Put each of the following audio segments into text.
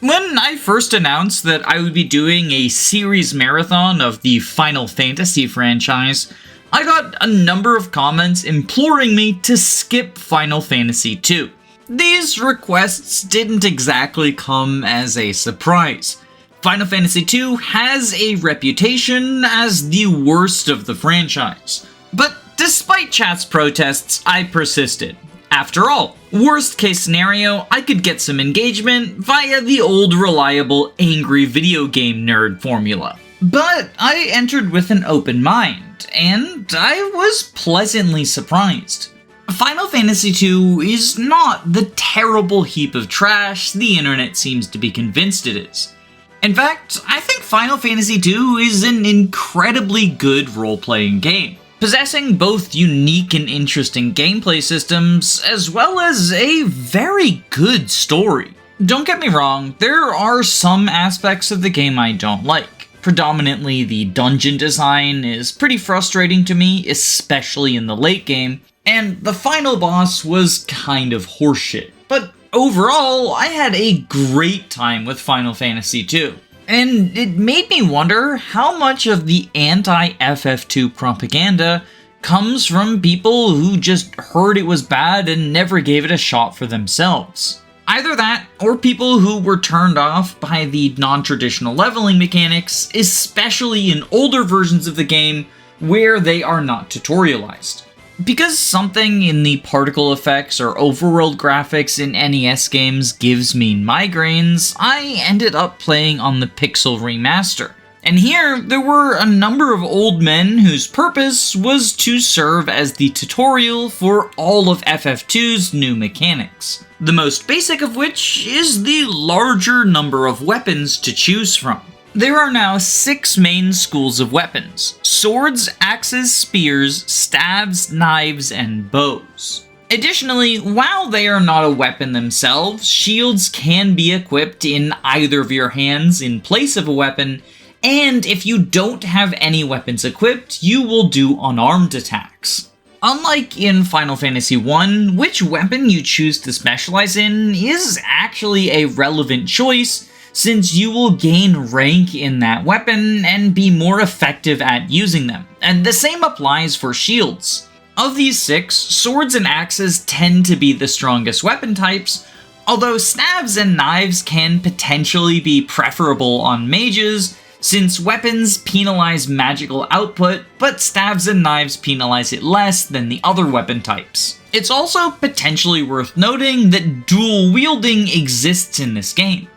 When I first announced that I would be doing a series marathon of the Final Fantasy franchise, I got a number of comments imploring me to skip Final Fantasy II. These requests didn't exactly come as a surprise. Final Fantasy II has a reputation as the worst of the franchise. But despite chat's protests, I persisted. After all, worst case scenario, I could get some engagement via the old reliable angry video game nerd formula. But I entered with an open mind, and I was pleasantly surprised. Final Fantasy II is not the terrible heap of trash the internet seems to be convinced it is. In fact, I think Final Fantasy II is an incredibly good role-playing game, possessing both unique and interesting gameplay systems, as well as a very good story. Don't get me wrong, there are some aspects of the game I don't like. Predominantly, the dungeon design is pretty frustrating to me, especially in the late game, and the final boss was kind of horseshit. But overall, I had a great time with Final Fantasy II. And it made me wonder how much of the anti-FF2 propaganda comes from people who just heard it was bad and never gave it a shot for themselves. Either that, or people who were turned off by the non-traditional leveling mechanics, especially in older versions of the game where they are not tutorialized. Because something in the particle effects or overworld graphics in NES games gives me migraines, I ended up playing on the Pixel Remaster. And here, there were a number of old men whose purpose was to serve as the tutorial for all of FF2's new mechanics. The most basic of which is the larger number of weapons to choose from. There are now 6 main schools of weapons: swords, axes, spears, staves, knives, and bows. Additionally, while they are not a weapon themselves, shields can be equipped in either of your hands in place of a weapon, and if you don't have any weapons equipped, you will do unarmed attacks. Unlike in Final Fantasy I, which weapon you choose to specialize in is actually a relevant choice, since you will gain rank in that weapon and be more effective at using them. And the same applies for shields. Of these 6, swords and axes tend to be the strongest weapon types, although staves and knives can potentially be preferable on mages, since weapons penalize magical output, but staves and knives penalize it less than the other weapon types. It's also potentially worth noting that dual wielding exists in this game.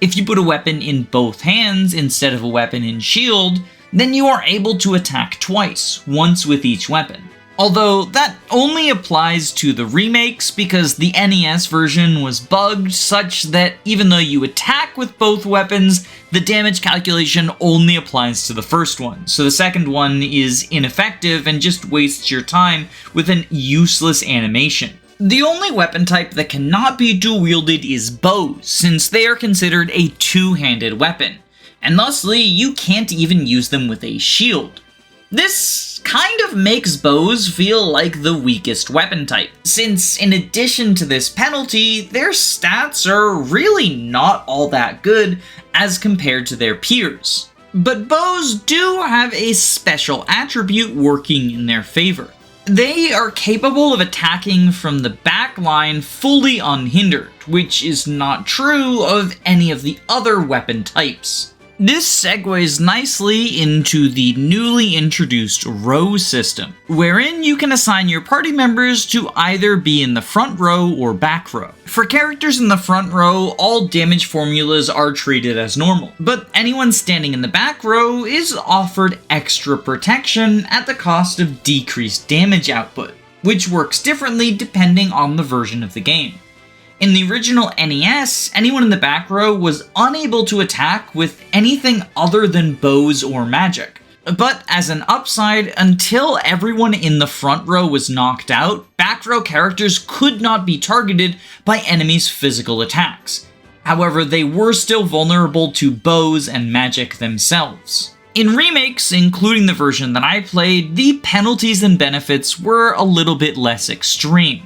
If you put a weapon in both hands instead of a weapon in shield, then you are able to attack twice, once with each weapon. Although that only applies to the remakes because the NES version was bugged such that even though you attack with both weapons, the damage calculation only applies to the first one, so the second one is ineffective and just wastes your time with an useless animation. The only weapon type that cannot be dual-wielded is bows, since they are considered a two-handed weapon, and thusly you can't even use them with a shield. This kind of makes bows feel like the weakest weapon type, since in addition to this penalty, their stats are really not all that good as compared to their peers. But bows do have a special attribute working in their favor. They are capable of attacking from the back line fully unhindered, which is not true of any of the other weapon types. This segues nicely into the newly introduced row system, wherein you can assign your party members to either be in the front row or back row. For characters in the front row, all damage formulas are treated as normal, but anyone standing in the back row is offered extra protection at the cost of decreased damage output, which works differently depending on the version of the game. In the original NES, anyone in the back row was unable to attack with anything other than bows or magic. But as an upside, until everyone in the front row was knocked out, back row characters could not be targeted by enemies' physical attacks. However, they were still vulnerable to bows and magic themselves. In remakes, including the version that I played, the penalties and benefits were a little bit less extreme.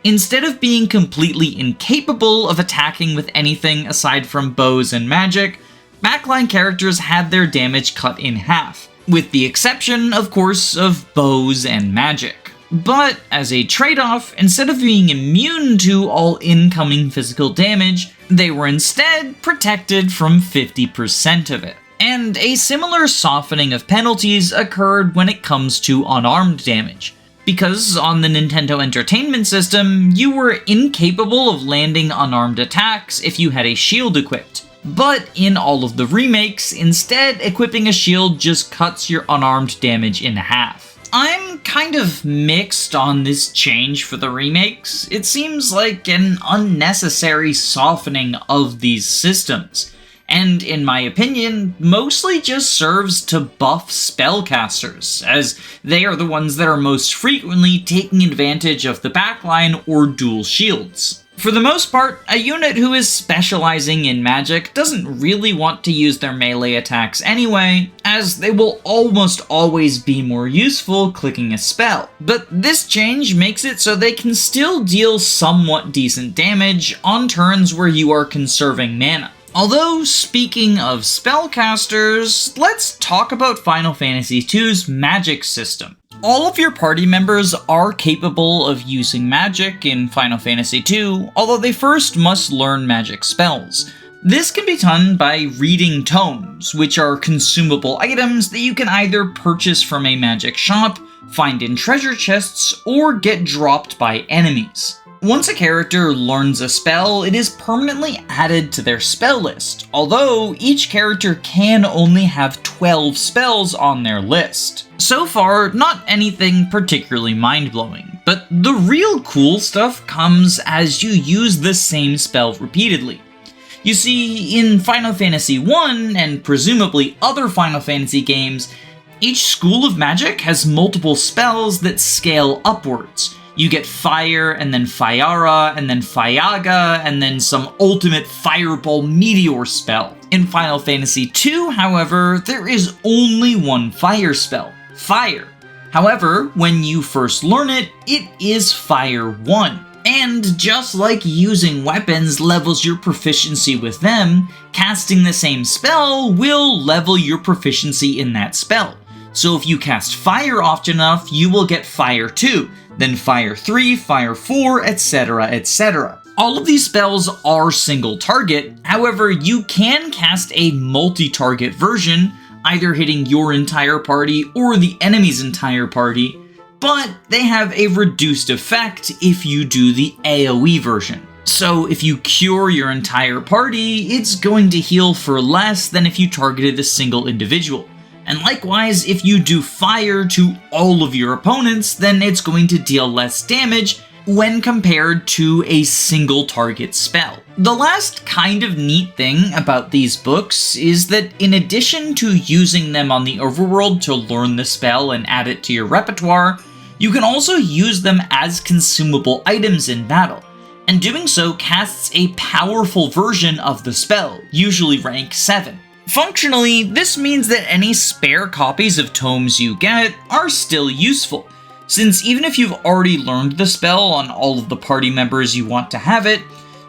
Instead of being completely incapable of attacking with anything aside from bows and magic, backline characters had their damage cut in half, with the exception, of course, of bows and magic. But as a trade-off, instead of being immune to all incoming physical damage, they were instead protected from 50% of it. And a similar softening of penalties occurred when it comes to unarmed damage, because on the Nintendo Entertainment System, you were incapable of landing unarmed attacks if you had a shield equipped. But in all of the remakes, instead, equipping a shield just cuts your unarmed damage in half. I'm kind of mixed on this change for the remakes. It seems like an unnecessary softening of these systems, and in my opinion, mostly just serves to buff spellcasters, as they are the ones that are most frequently taking advantage of the backline or dual shields. For the most part, a unit who is specializing in magic doesn't really want to use their melee attacks anyway, as they will almost always be more useful clicking a spell. But this change makes it so they can still deal somewhat decent damage on turns where you are conserving mana. Although, speaking of spellcasters, let's talk about Final Fantasy II's magic system. All of your party members are capable of using magic in Final Fantasy II, although they first must learn magic spells. This can be done by reading tomes, which are consumable items that you can either purchase from a magic shop, find in treasure chests, or get dropped by enemies. Once a character learns a spell, it is permanently added to their spell list, although each character can only have 12 spells on their list. So far, not anything particularly mind-blowing, but the real cool stuff comes as you use the same spell repeatedly. You see, in Final Fantasy I, and presumably other Final Fantasy games, each school of magic has multiple spells that scale upwards. You get Fire, and then Fyara, and then Fyaga, and then some ultimate Fireball Meteor spell. In Final Fantasy II, however, there is only one fire spell, Fire. However, when you first learn it, it is Fire 1. And just like using weapons levels your proficiency with them, casting the same spell will level your proficiency in that spell. So if you cast Fire often enough, you will get Fire 2, then Fire 3, Fire 4, etc, etc. All of these spells are single target, however you can cast a multi-target version, either hitting your entire party or the enemy's entire party, but they have a reduced effect if you do the AoE version. So if you cure your entire party, it's going to heal for less than if you targeted a single individual. And likewise, if you do fire to all of your opponents, then it's going to deal less damage when compared to a single target spell. The last kind of neat thing about these books is that in addition to using them on the overworld to learn the spell and add it to your repertoire, you can also use them as consumable items in battle, and doing so casts a powerful version of the spell, usually rank 7. Functionally, this means that any spare copies of tomes you get are still useful, since even if you've already learned the spell on all of the party members you want to have it,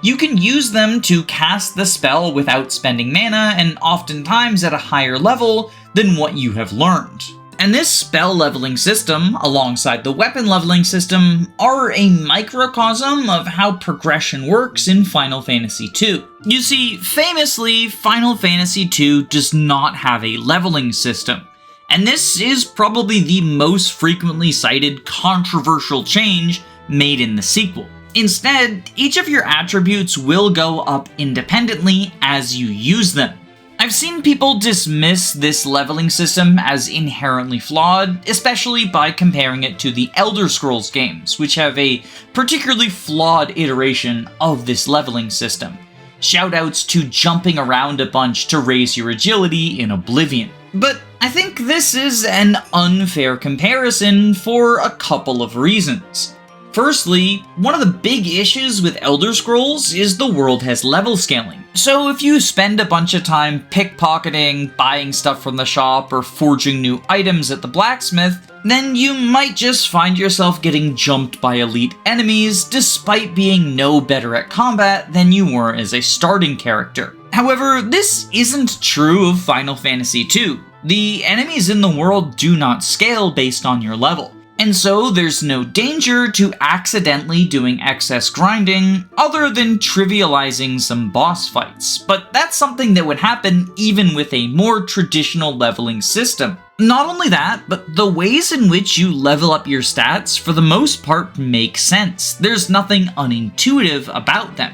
you can use them to cast the spell without spending mana and oftentimes at a higher level than what you have learned. And this spell leveling system, alongside the weapon leveling system, are a microcosm of how progression works in Final Fantasy II. You see, famously, Final Fantasy II does not have a leveling system, and this is probably the most frequently cited controversial change made in the sequel. Instead, each of your attributes will go up independently as you use them. I've seen people dismiss this leveling system as inherently flawed, especially by comparing it to the Elder Scrolls games, which have a particularly flawed iteration of this leveling system. Shoutouts to jumping around a bunch to raise your agility in Oblivion. But I think this is an unfair comparison for a couple of reasons. Firstly, one of the big issues with Elder Scrolls is the world has level scaling. So if you spend a bunch of time pickpocketing, buying stuff from the shop, or forging new items at the blacksmith, then you might just find yourself getting jumped by elite enemies despite being no better at combat than you were as a starting character. However, this isn't true of Final Fantasy II. The enemies in the world do not scale based on your level. And so there's no danger to accidentally doing excess grinding other than trivializing some boss fights, but that's something that would happen even with a more traditional leveling system. Not only that, but the ways in which you level up your stats for the most part make sense. There's nothing unintuitive about them.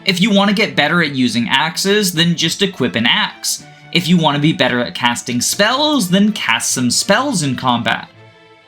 If you want to get better at using axes, then just equip an axe. If you want to be better at casting spells, then cast some spells in combat.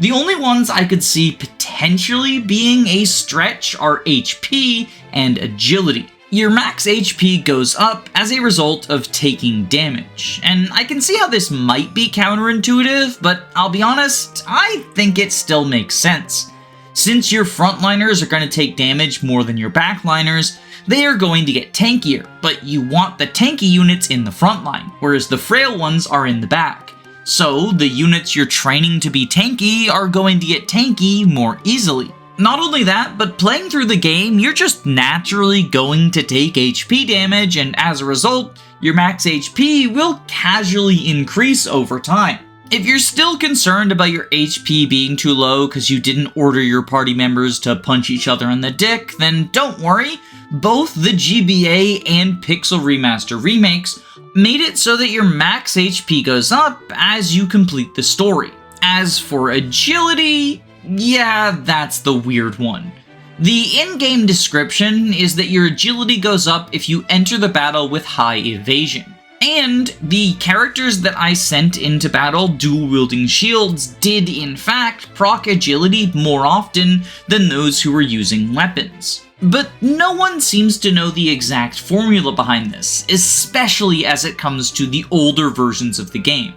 The only ones I could see potentially being a stretch are HP and agility. Your max HP goes up as a result of taking damage, and I can see how this might be counterintuitive, but I'll be honest, I think it still makes sense. Since your frontliners are going to take damage more than your backliners, they are going to get tankier, but you want the tanky units in the front line, whereas the frail ones are in the back. So, the units you're training to be tanky are going to get tanky more easily. Not only that, but playing through the game, you're just naturally going to take HP damage, and as a result, your max HP will casually increase over time. If you're still concerned about your HP being too low because you didn't order your party members to punch each other in the dick, then don't worry. Both the GBA and Pixel Remaster remakes made it so that your max HP goes up as you complete the story. As for agility, yeah, that's the weird one. The in-game description is that your agility goes up if you enter the battle with high evasion. And the characters that I sent into battle dual-wielding shields did in fact proc agility more often than those who were using weapons. But no one seems to know the exact formula behind this, especially as it comes to the older versions of the game.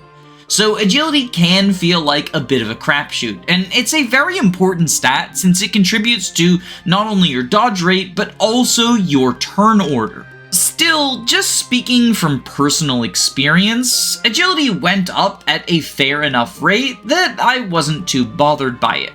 So agility can feel like a bit of a crapshoot, and it's a very important stat since it contributes to not only your dodge rate, but also your turn order. Still, just speaking from personal experience, agility went up at a fair enough rate that I wasn't too bothered by it.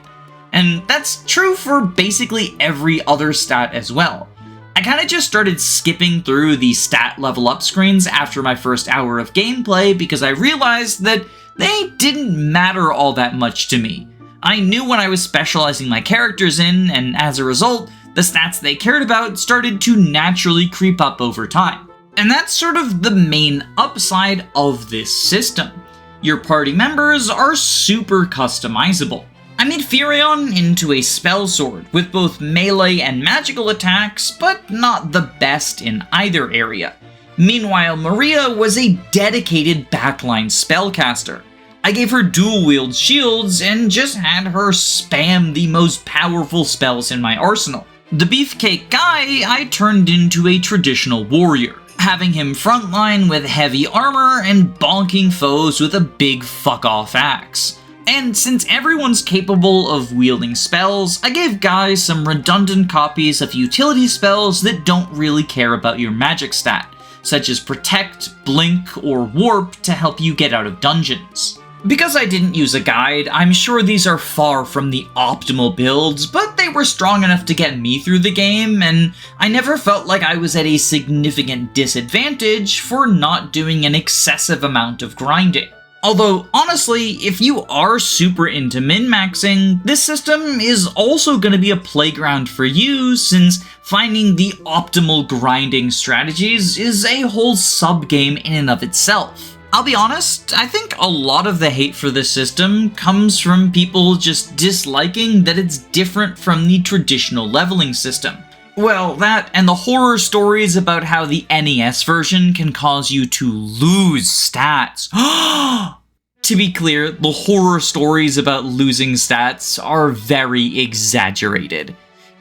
And that's true for basically every other stat as well. I kinda just started skipping through the stat level up screens after my first hour of gameplay because I realized that they didn't matter all that much to me. I knew what I was specializing my characters in, and as a result, the stats they cared about started to naturally creep up over time. And that's sort of the main upside of this system. Your party members are super customizable. I made Firion into a spell sword with both melee and magical attacks, but not the best in either area. Meanwhile, Maria was a dedicated backline spellcaster. I gave her dual-wield shields and just had her spam the most powerful spells in my arsenal. The beefcake guy I turned into a traditional warrior, having him frontline with heavy armor and bonking foes with a big fuck-off axe. And since everyone's capable of wielding spells, I gave Guy some redundant copies of utility spells that don't really care about your magic stat, such as Protect, Blink, or Warp to help you get out of dungeons. Because I didn't use a guide, I'm sure these are far from the optimal builds, but they were strong enough to get me through the game, and I never felt like I was at a significant disadvantage for not doing an excessive amount of grinding. Although, honestly, if you are super into min-maxing, this system is also going to be a playground for you, since finding the optimal grinding strategies is a whole sub-game in and of itself. I'll be honest, I think a lot of the hate for this system comes from people just disliking that it's different from the traditional leveling system. Well, that and the horror stories about how the NES version can cause you to lose stats. To be clear, the horror stories about losing stats are very exaggerated.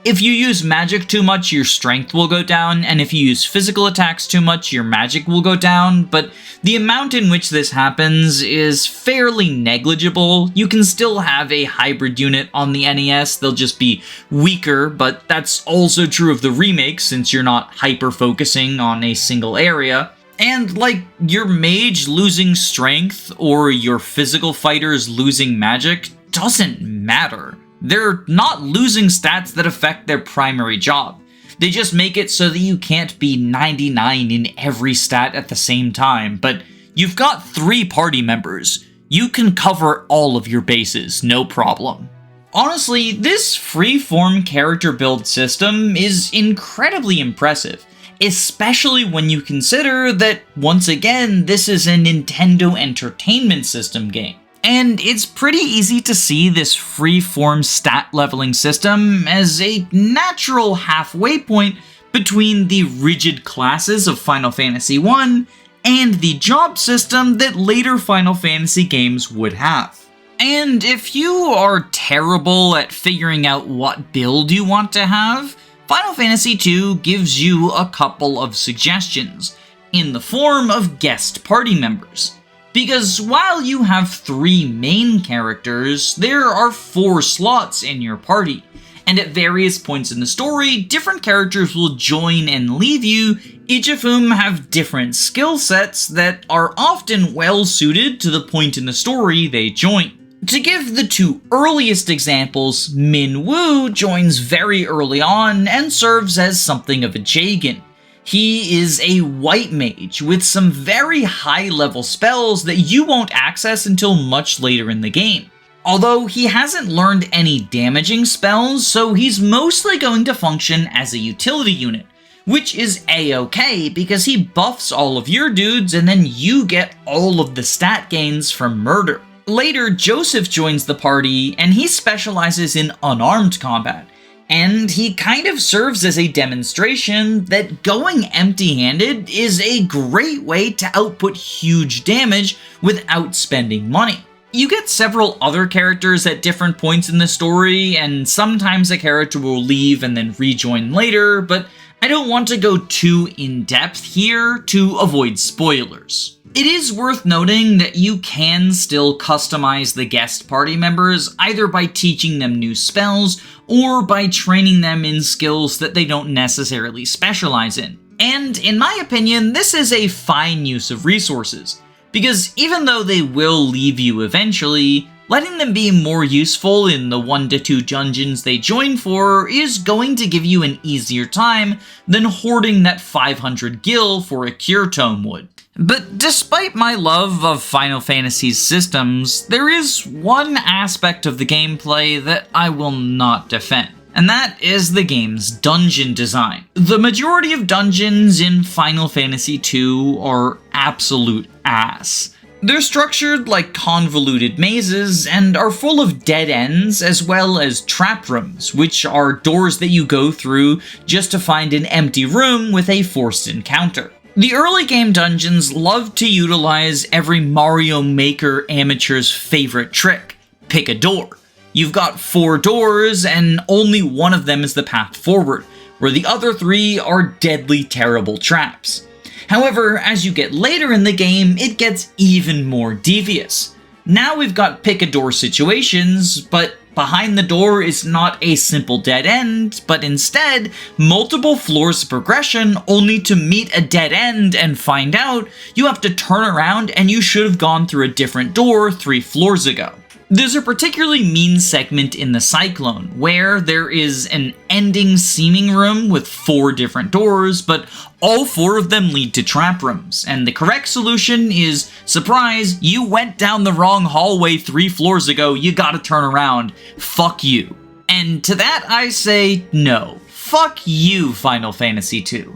If you use magic too much, your strength will go down, and if you use physical attacks too much, your magic will go down, but the amount in which this happens is fairly negligible. You can still have a hybrid unit on the NES, they'll just be weaker, but that's also true of the remake since you're not hyper-focusing on a single area. And, like, your mage losing strength or your physical fighters losing magic doesn't matter. They're not losing stats that affect their primary job. They just make it so that you can't be 99 in every stat at the same time, but you've got 3 party members. You can cover all of your bases, no problem. Honestly, this free-form character build system is incredibly impressive, especially when you consider that, once again, this is a Nintendo Entertainment System game. And it's pretty easy to see this free-form stat leveling system as a natural halfway point between the rigid classes of Final Fantasy I and the job system that later Final Fantasy games would have. And if you are terrible at figuring out what build you want to have, Final Fantasy II gives you a couple of suggestions, in the form of guest party members. Because while you have 3 main characters, there are 4 slots in your party, and at various points in the story, different characters will join and leave you, each of whom have different skill sets that are often well suited to the point in the story they join. To give the 2 earliest examples, Min Woo joins very early on and serves as something of a Jagan. He is a white mage with some very high-level spells that you won't access until much later in the game. Although he hasn't learned any damaging spells, so he's mostly going to function as a utility unit, which is a-okay because he buffs all of your dudes and then you get all of the stat gains from murder. Later, Joseph joins the party and he specializes in unarmed combat. And he kind of serves as a demonstration that going empty-handed is a great way to output huge damage without spending money. You get several other characters at different points in the story, and sometimes a character will leave and then rejoin later, but I don't want to go too in-depth here to avoid spoilers. It is worth noting that you can still customize the guest party members either by teaching them new spells or by training them in skills that they don't necessarily specialize in. And in my opinion, this is a fine use of resources, because even though they will leave you eventually, letting them be more useful in the 1 to 2 dungeons they join for is going to give you an easier time than hoarding that 500 gil for a cure tome would. But despite my love of Final Fantasy's systems, there is one aspect of the gameplay that I will not defend, and that is the game's dungeon design. The majority of dungeons in Final Fantasy II are absolute ass. They're structured like convoluted mazes and are full of dead ends as well as trap rooms, which are doors that you go through just to find an empty room with a forced encounter. The early game dungeons love to utilize every Mario Maker amateur's favorite trick: pick a door. You've got 4 doors and only one of them is the path forward, where the other 3 are deadly terrible traps. However, as you get later in the game, it gets even more devious. Now we've got pick-a-door situations, but behind the door is not a simple dead end, but instead multiple floors of progression only to meet a dead end and find out you have to turn around and you should have gone through a different door 3 floors ago. There's a particularly mean segment in the Cyclone, where there is an ending seeming room with 4 different doors, but all 4 of them lead to trap rooms, and the correct solution is, surprise, you went down the wrong hallway 3 floors ago, you gotta turn around, fuck you. And to that I say, no, fuck you, Final Fantasy II,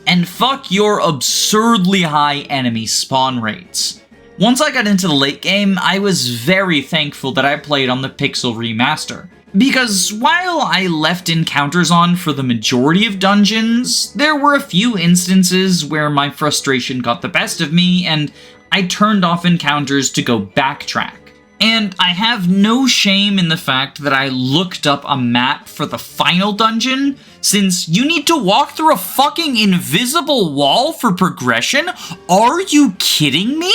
and fuck your absurdly high enemy spawn rates. Once I got into the late game, I was very thankful that I played on the Pixel Remaster. Because while I left encounters on for the majority of dungeons, there were a few instances where my frustration got the best of me and I turned off encounters to go backtrack. And I have no shame in the fact that I looked up a map for the final dungeon, since you need to walk through a fucking invisible wall for progression? Are you kidding me?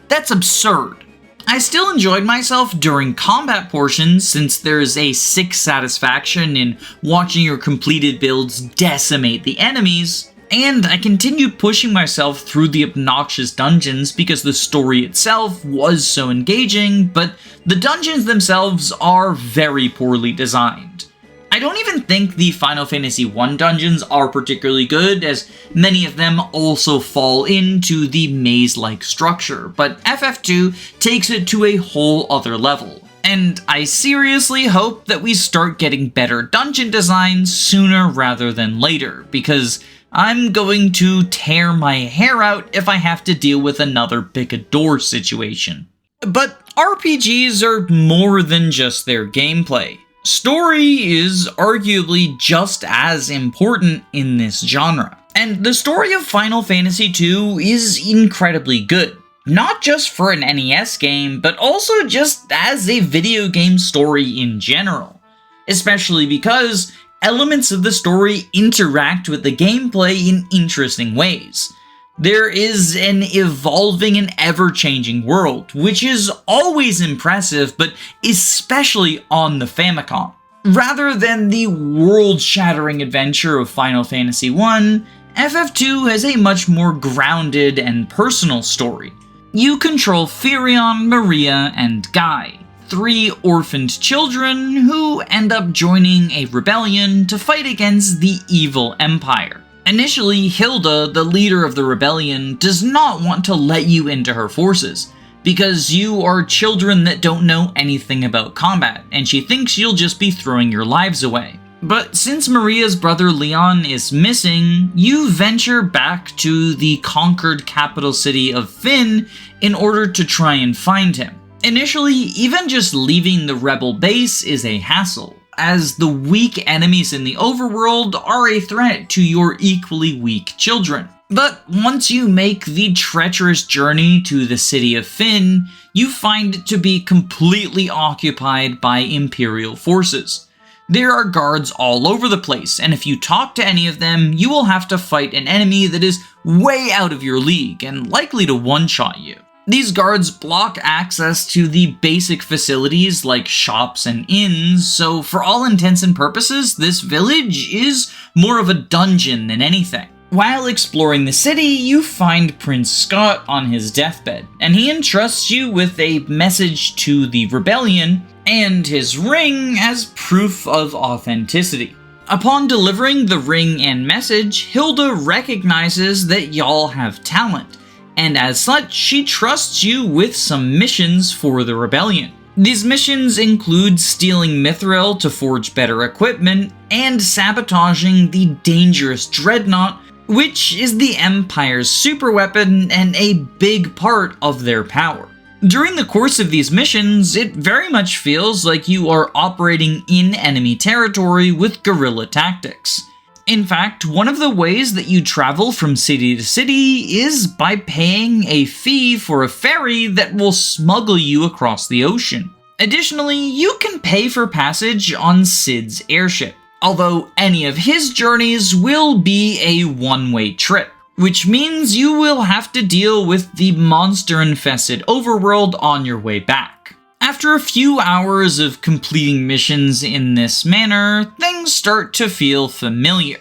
That's absurd. I still enjoyed myself during combat portions, since there's a sick satisfaction in watching your completed builds decimate the enemies, and I continued pushing myself through the obnoxious dungeons because the story itself was so engaging, but the dungeons themselves are very poorly designed. I don't even think the Final Fantasy I dungeons are particularly good, as many of them also fall into the maze-like structure, but FF2 takes it to a whole other level. And I seriously hope that we start getting better dungeon designs sooner rather than later, because I'm going to tear my hair out if I have to deal with another Picador situation. But RPGs are more than just their gameplay. Story is arguably just as important in this genre. And the story of Final Fantasy II is incredibly good. Not just for an NES game, but also just as a video game story in general. Especially because elements of the story interact with the gameplay in interesting ways. There is an evolving and ever-changing world, which is always impressive, but especially on the Famicom. Rather than the world-shattering adventure of Final Fantasy I, FF2 has a much more grounded and personal story. You control Firion, Maria, and Guy, 3 orphaned children who end up joining a rebellion to fight against the evil Empire. Initially, Hilda, the leader of the rebellion, does not want to let you into her forces, because you are children that don't know anything about combat, and she thinks you'll just be throwing your lives away. But since Maria's brother Leon is missing, you venture back to the conquered capital city of Fynn in order to try and find him. Initially, even just leaving the rebel base is a hassle, as the weak enemies in the overworld are a threat to your equally weak children. But once you make the treacherous journey to the city of Fynn, you find it to be completely occupied by Imperial forces. There are guards all over the place, and if you talk to any of them, you will have to fight an enemy that is way out of your league and likely to one-shot you. These guards block access to the basic facilities like shops and inns, so for all intents and purposes, this village is more of a dungeon than anything. While exploring the city, you find Prince Scott on his deathbed, and he entrusts you with a message to the rebellion and his ring as proof of authenticity. Upon delivering the ring and message, Hilda recognizes that y'all have talent, and as such, she trusts you with some missions for the rebellion. These missions include stealing Mithril to forge better equipment, and sabotaging the dangerous Dreadnought, which is the Empire's superweapon and a big part of their power. During the course of these missions, it very much feels like you are operating in enemy territory with guerrilla tactics. In fact, one of the ways that you travel from city to city is by paying a fee for a ferry that will smuggle you across the ocean. Additionally, you can pay for passage on Cid's airship, although any of his journeys will be a one-way trip, which means you will have to deal with the monster-infested overworld on your way back. After a few hours of completing missions in this manner, things start to feel familiar,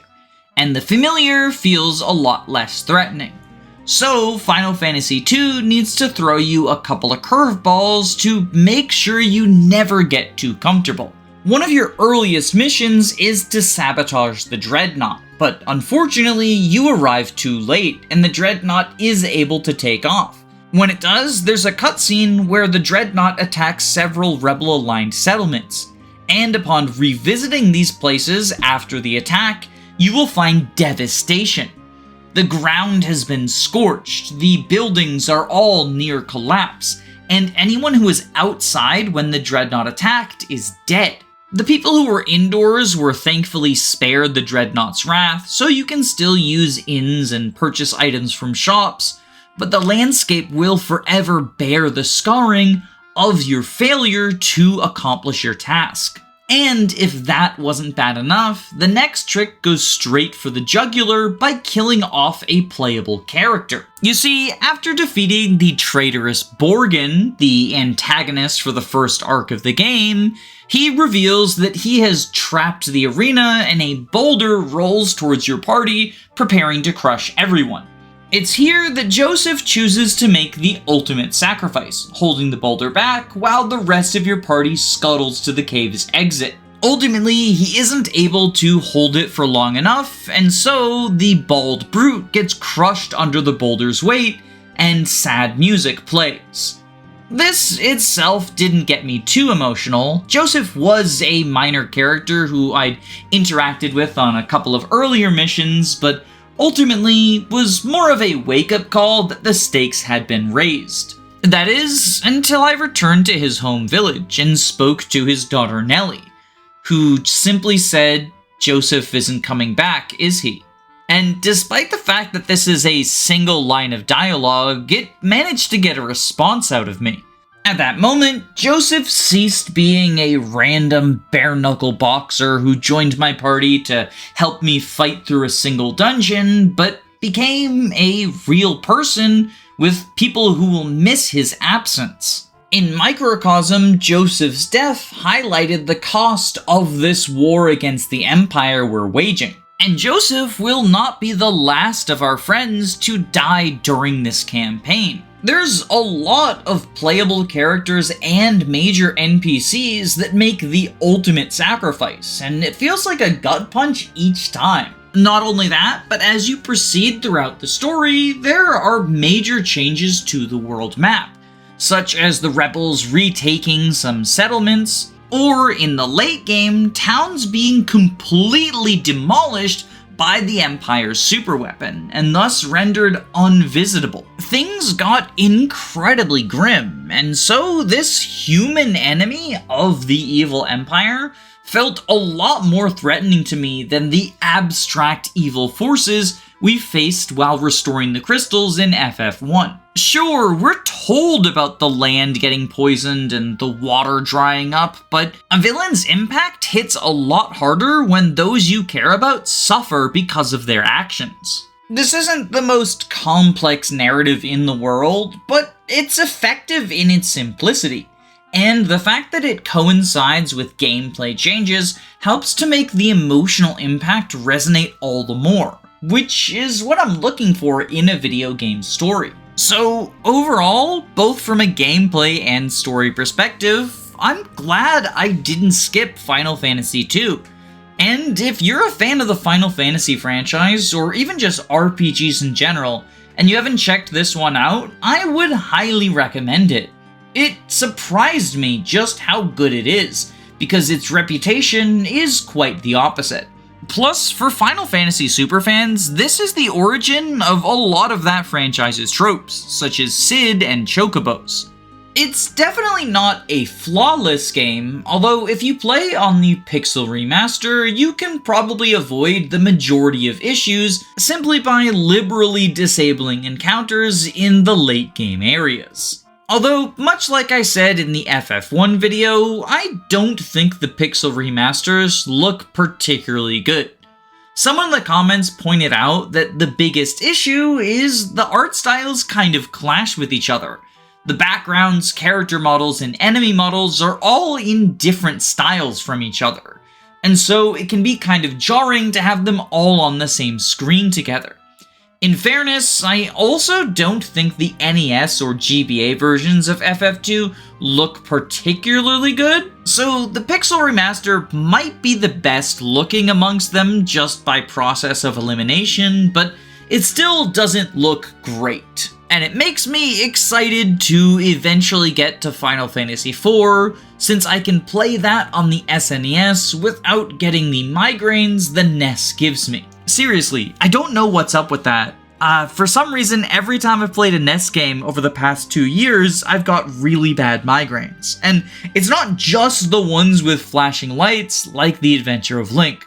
and the familiar feels a lot less threatening. So, Final Fantasy II needs to throw you a couple of curveballs to make sure you never get too comfortable. One of your earliest missions is to sabotage the Dreadnought, but unfortunately you arrive too late and the Dreadnought is able to take off. When it does, there's a cutscene where the Dreadnought attacks several rebel-aligned settlements, and upon revisiting these places after the attack, you will find devastation. The ground has been scorched, the buildings are all near collapse, and anyone who was outside when the Dreadnought attacked is dead. The people who were indoors were thankfully spared the Dreadnought's wrath, so you can still use inns and purchase items from shops, but the landscape will forever bear the scarring of your failure to accomplish your task. And if that wasn't bad enough, the next trick goes straight for the jugular by killing off a playable character. You see, after defeating the traitorous Borgin, the antagonist for the first arc of the game, he reveals that he has trapped the arena and a boulder rolls towards your party, preparing to crush everyone. It's here that Joseph chooses to make the ultimate sacrifice, holding the boulder back while the rest of your party scuttles to the cave's exit. Ultimately, he isn't able to hold it for long enough, and so the bald brute gets crushed under the boulder's weight, and sad music plays. This itself didn't get me too emotional. Joseph was a minor character who I'd interacted with on a couple of earlier missions, but ultimately was more of a wake-up call that the stakes had been raised. That is, until I returned to his home village and spoke to his daughter Nellie, who simply said, "Joseph isn't coming back, is he?" And despite the fact that this is a single line of dialogue, it managed to get a response out of me. At that moment, Joseph ceased being a random bare-knuckle boxer who joined my party to help me fight through a single dungeon, but became a real person with people who will miss his absence. In Microcosm, Joseph's death highlighted the cost of this war against the Empire we're waging. And Joseph will not be the last of our friends to die during this campaign. There's a lot of playable characters and major NPCs that make the ultimate sacrifice, and it feels like a gut punch each time. Not only that, but as you proceed throughout the story, there are major changes to the world map, such as the rebels retaking some settlements, or in the late game, towns being completely demolished by the Empire's superweapon, and thus rendered unvisitable. Things got incredibly grim, and so this human enemy of the evil Empire felt a lot more threatening to me than the abstract evil forces we faced while restoring the crystals in FF1. Sure, we're told about the land getting poisoned and the water drying up, but a villain's impact hits a lot harder when those you care about suffer because of their actions. This isn't the most complex narrative in the world, but it's effective in its simplicity. And the fact that it coincides with gameplay changes helps to make the emotional impact resonate all the more, which is what I'm looking for in a video game story. So overall, both from a gameplay and story perspective, I'm glad I didn't skip Final Fantasy II. And if you're a fan of the Final Fantasy franchise, or even just RPGs in general, and you haven't checked this one out, I would highly recommend it. It surprised me just how good it is, because its reputation is quite the opposite. Plus, for Final Fantasy superfans, this is the origin of a lot of that franchise's tropes, such as Cid and Chocobos. It's definitely not a flawless game, although if you play on the Pixel Remaster, you can probably avoid the majority of issues simply by liberally disabling encounters in the late game areas. Although, much like I said in the FF1 video, I don't think the Pixel Remasters look particularly good. Someone in the comments pointed out that the biggest issue is the art styles kind of clash with each other. The backgrounds, character models, and enemy models are all in different styles from each other, and so it can be kind of jarring to have them all on the same screen together. In fairness, I also don't think the NES or GBA versions of FF2 look particularly good, so the Pixel Remaster might be the best looking amongst them just by process of elimination, but it still doesn't look great. And it makes me excited to eventually get to Final Fantasy IV, since I can play that on the SNES without getting the migraines the NES gives me. Seriously, I don't know what's up with that. For some reason, every time I've played a NES game over the past 2 years, I've got really bad migraines. And it's not just the ones with flashing lights, like The Adventure of Link.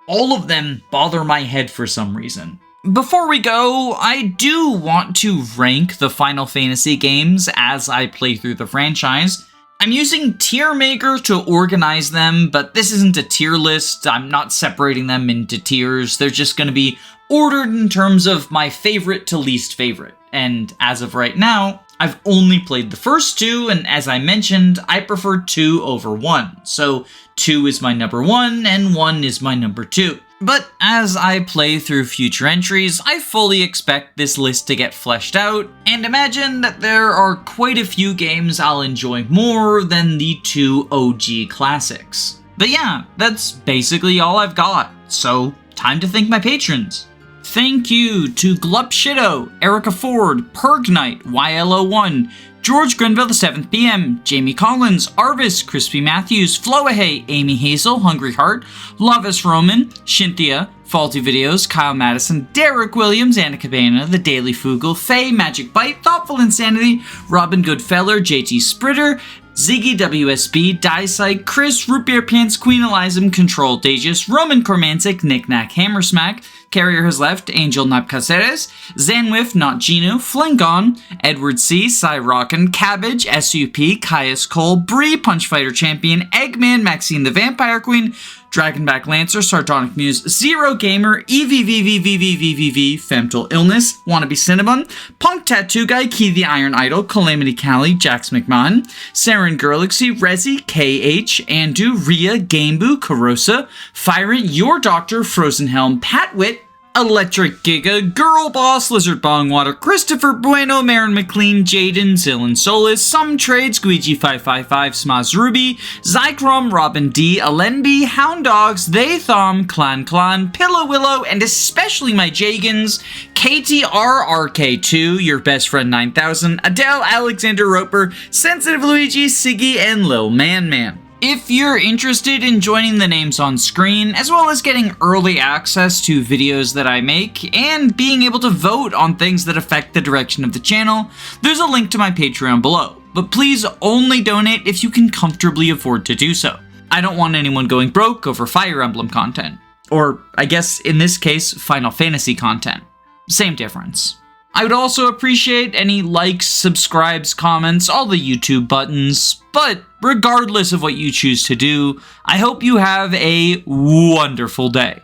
All of them bother my head for some reason. Before we go, I do want to rank the Final Fantasy games as I play through the franchise, I'm using Tier Maker to organize them, but this isn't a tier list. I'm not separating them into tiers. They're just going to be ordered in terms of my favorite to least favorite. And as of right now, I've only played the first two, and as I mentioned, I prefer 2 over 1. So 2 is my number 1, and 1 is my number 2. But as I play through future entries, I fully expect this list to get fleshed out, and imagine that there are quite a few games I'll enjoy more than the 2 OG classics. But yeah, that's basically all I've got, so time to thank my patrons. Thank you to Glupshido, Erica Ford, Perg Knight, YLO1, George Grenville the 7th PM, Jamie Collins, Arvis, Crispy Matthews, Floahay, Amy Hazel, Hungry Heart, Lovis Roman, Shinthia, Faulty Videos, Kyle Madison, Derek Williams, Anna Cabana, The Daily Fugel, Faye, Magic Bite, Thoughtful Insanity, Robin Goodfeller, JT Spritter, Ziggy WSB, Dysike, Chris, Root Beer Pants, Queen Elizam, Control Daegis, Roman Cormantic, Knick Knack Hammersmack, Carrier Has Left, Angel Napcaceres, Zanwiff, Not Gino, Flangon, Edward C, Cy Rockin, Cabbage, SUP, Caius Cole, Bree, Punchfighter Champion, Eggman, Maxine the Vampire Queen, Dragonback Lancer, Sardonic Muse, Zero Gamer, EVVVVVVVV, Femtal Illness, Wannabe Cinnabon, Punk Tattoo Guy, Key the Iron Idol, Calamity Callie, Jax McMahon, Saren Gurlixy, Rezi, KH, Andu, Rhea, Gameboo, Carosa, Fyrant, Your Doctor, Frozen Helm, Pat Witt, Electric Giga, Girl Boss, Lizard Bongwater, Christopher Bueno, Marin McLean, Jaden, Zillin Solis, Some Trade, Squeegee555, Smaz Ruby, Zycrom, Robin D, Alenby, Hound Dogs, They Thom, Clan, Pillow Willow, and especially my Jagans, KTRRK2, Your Best Friend 9000, Adele, Alexander Roper, Sensitive Luigi, Siggy, and Lil Man. If you're interested in joining the names on screen, as well as getting early access to videos that I make, and being able to vote on things that affect the direction of the channel, there's a link to my Patreon below. But please only donate if you can comfortably afford to do so. I don't want anyone going broke over Fire Emblem content. Or, I guess in this case, Final Fantasy content. Same difference. I would also appreciate any likes, subscribes, comments, all the YouTube buttons, but regardless of what you choose to do, I hope you have a wonderful day.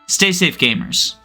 Stay safe, gamers.